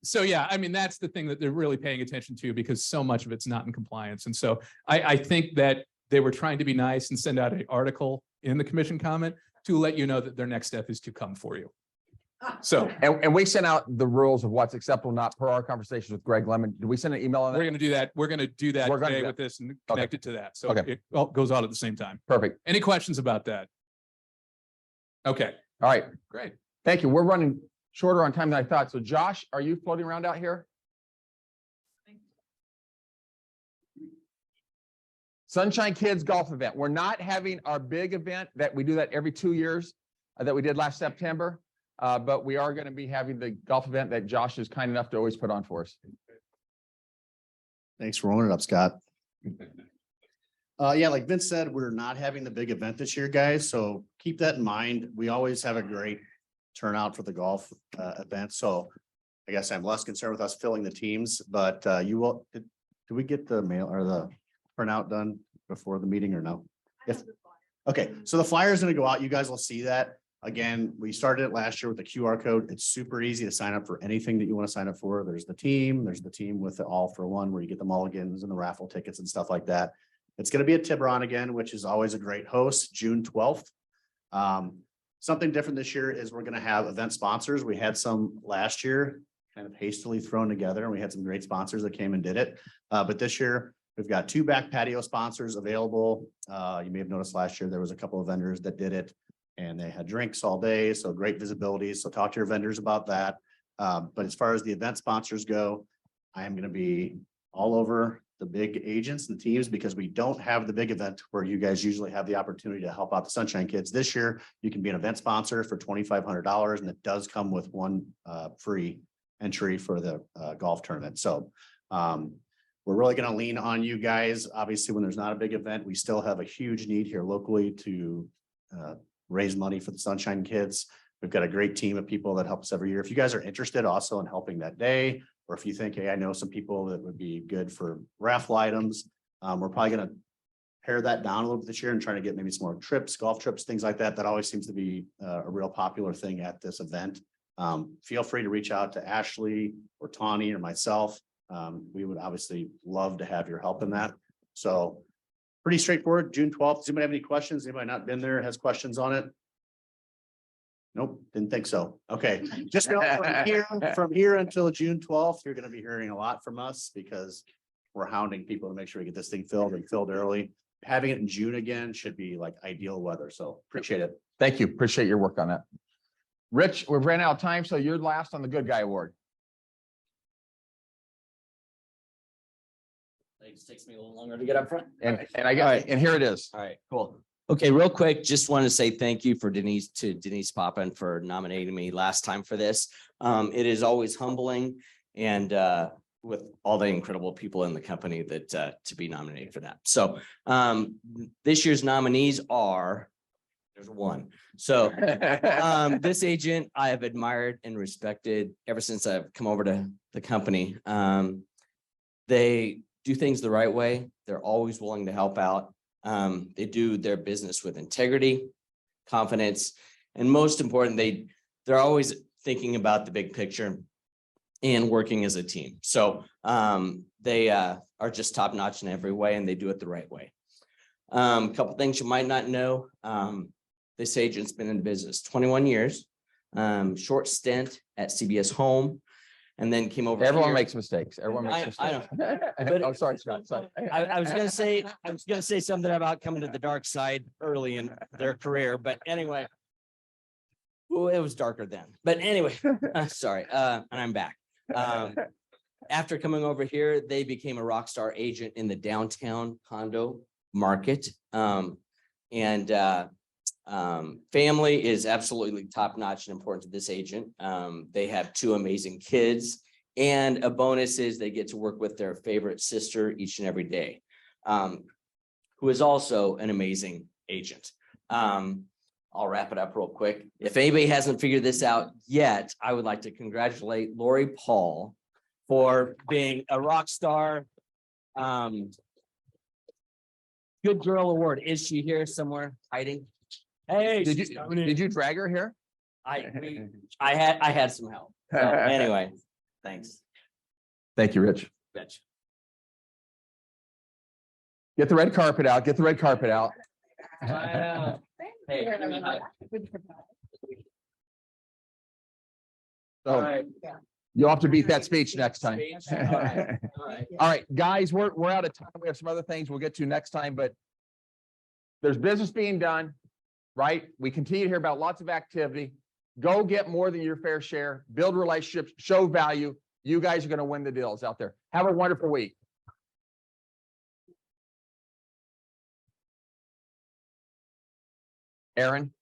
S5: So yeah, I mean, that's the thing that they're really paying attention to because so much of it's not in compliance. And so I think that they were trying to be nice and send out an article in the commission comment to let you know that their next step is to come for you. So
S1: And we sent out the rules of what's acceptable, not per our conversations with Greg Lemon. Did we send an email on
S5: we're
S1: that?
S5: going to do that. We're going to do that
S1: We're gonna
S5: today
S1: do
S5: with this and
S1: Okay.
S5: connect it to that. So
S1: Okay.
S5: it all goes out at the same time.
S1: Perfect.
S5: Any questions about that? Okay,
S1: All right.
S5: great.
S1: Thank you. We're running shorter on time than I thought. So Josh, are you floating around out here? Sunshine Kids Golf Event. We're not having our big event that we do that every 2 years that we did last September. But we are going to be having the golf event that Josh is kind enough to always put on for us.
S10: Thanks for rolling it up, Scott. Yeah, like Vince said, we're not having the big event this year, guys, so keep that in mind. We always have a great turnout for the golf event, so I guess I'm less concerned with us filling the teams, but you will, did we get the mail or the printout done before the meeting or no? Okay, so the flyer is gonna go out. You guys will see that. Again, we started it last year with the QR code. It's super easy to sign up for anything that you want to sign up for. There's the team with the all for one where you get the mulligans and the raffle tickets and stuff like that. It's going to be at Tiburon again, which is always a great host, June 12th. Something different this year is we're going to have event sponsors. We had some last year kind of hastily thrown together and we had some great sponsors that came and did it. But this year we've got 2 back patio sponsors available. You may have noticed last year there was a couple of vendors that did it. And they had drinks all day, so great visibility. So talk to your vendors about that. But as far as the event sponsors go, I am going to be all over the big agents and teams because we don't have the big event where you guys usually have the opportunity to help out the Sunshine Kids. This year, you can be an event sponsor for $2,500, and it does come with one free entry for the golf tournament. So we're really going to lean on you guys. Obviously, when there's not a big event, we still have a huge need here locally to raise money for the Sunshine Kids. We've got a great team of people that help us every year. If you guys are interested also in helping that day, or if you think, hey, I know some people that would be good for raffle items, we're probably going to pare that down a little bit this year and trying to get maybe some more trips, golf trips, things like that. That always seems to be a real popular thing at this event. Feel free to reach out to Ashley or Tawny or myself. We would obviously love to have your help in that. So pretty straightforward, June 12th. Does anybody have any questions? Anybody not been there, has questions on it? Nope, didn't think so. Okay, just know from here until June 12th, you're gonna be hearing a lot from us because we're hounding people to make sure we get this thing filled and filled early. Having it in June again should be like ideal weather. So appreciate it.
S1: Thank you. Appreciate your work on that. Rich, we've ran out of time, so you're last on the Good Guy Award.
S11: It just takes me a little longer to get up front.
S1: And I got, and here it is.
S11: All right, cool. Okay, real quick, just want to say thank you to Denise Poppin for nominating me last time for this. It is always humbling and with all the incredible people in the company that to be nominated for that. So this year's nominees are, there's one. So this agent I have admired and respected ever since I've come over to the company. They do things the right way. They're always willing to help out. They do their business with integrity, confidence, and most important, they're always thinking about the big picture and working as a team. So they are just top notch in every way, and they do it the right way. A couple things you might not know. This agent's been in business 21 years, short stint at CBS Home, and then came over.
S1: Everyone
S11: here.
S1: makes mistakes. Everyone makes
S11: I
S1: mistakes.
S11: But-
S1: I'm sorry, Scott. Sorry.
S11: I was gonna say something about coming to the dark side early in their career, but anyway. Well, it was darker then, but anyway, sorry, and I'm back. After coming over here, they became a rock star agent in the downtown condo market. Family is absolutely top notch and important to this agent. They have 2 amazing kids, and a bonus is they get to work with their favorite sister each and every day, who is also an amazing agent. I'll wrap it up real quick. If anybody hasn't figured this out yet, I would like to congratulate Lori Paul for being a rock star. Good Girl Award. Is she here somewhere hiding? Hey,
S1: Did
S11: she's
S1: you,
S11: coming in.
S1: did you drag her here?
S11: I had some help. So anyway, thanks.
S1: Thank you, Rich.
S11: Bitch.
S1: Get the red carpet out. Get the red carpet out.
S11: Hey, give me a hug. All
S1: So
S11: right.
S1: you'll have to beat that speech next time.
S11: All right.
S1: All right, guys, we're out of time. We have some other things we'll get to next time, but there's business being done, right? We continue to hear about lots of activity. Go get more than your fair share, build relationships, show value. You guys are going to win the deals out there. Have a wonderful week. Aaron?